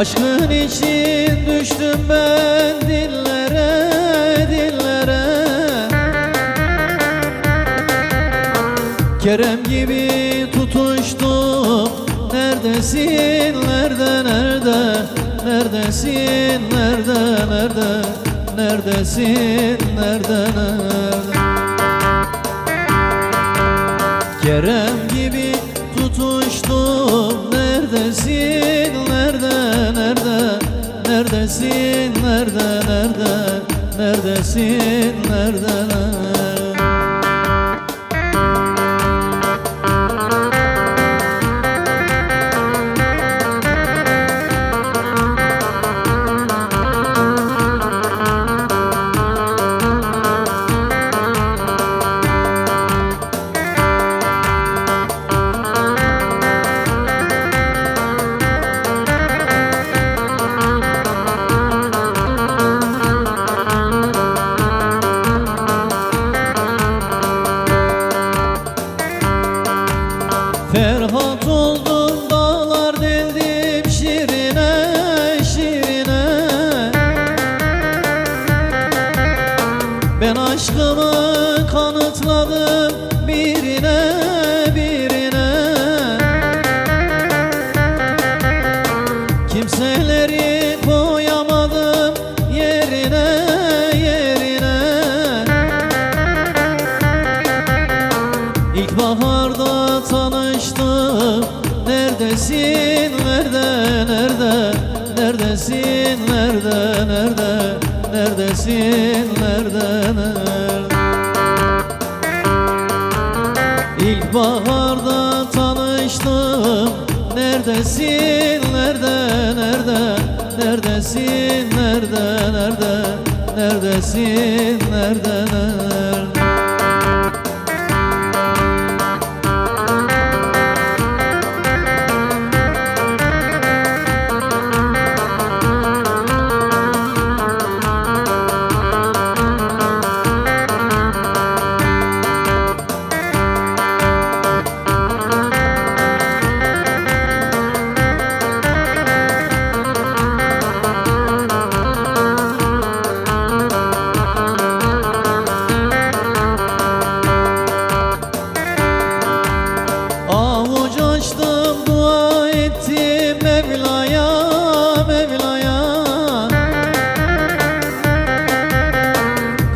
Aşkın için düştüm ben dillere, dillere. Kerem gibi tutuştum. Neredesin, nerede, nerede? Neredesin, nerede, nerede? Neredesin, nerede, nerede? Kerem gibi tutuştum. Neredesin, nerede, nerede? Neredesin, nerede, nerede? Neredesin, nerede, nerede? Ferhat oldum, dağlar deldim şirine, şirine. Ben aşkımı kanıtladım birine, birine. Kimseleri koyamadım yerine, yerine. İlkbaharda tanıştım. Neredesin, nerede, nerede? Neredesin, nerede, nerede? Neredesin, nerede, nerede? İlkbaharda tanıştım. Neredesin, nerede, nerede? Neredesin, nerede, nerede? Neredesin, nerede, nerede? Avuç açtım, dua ettim Mevla'ya, Mevla'ya.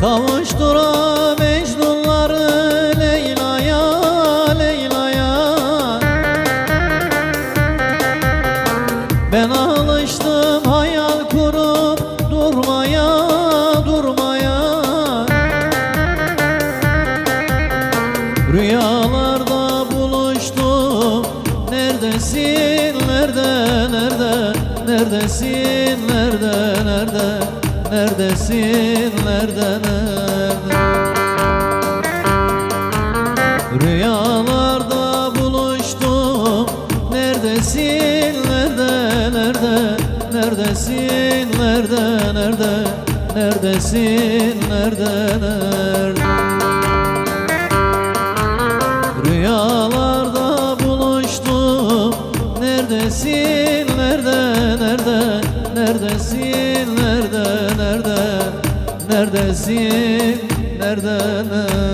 Kavuşturan Mecnunları Leyla'ya, Leyla'ya. Ben alıştım hayal kurup durmaya, durmaya. Rüyalarda buluştum. Neredesin, nerede, nerede? Neredesin, nerede, nerede? Neredesin, nerede, nerede? Rüyalarda buluştum. Neredesin, nerede, nerede? Neredesin, nerede, nerede? Neredesin, nerede, nerede? Rüyalarda buluştum. Neredesin, nerede, nerede? Neredesin, nerede, nerede? Neredesin, nerede, nerede?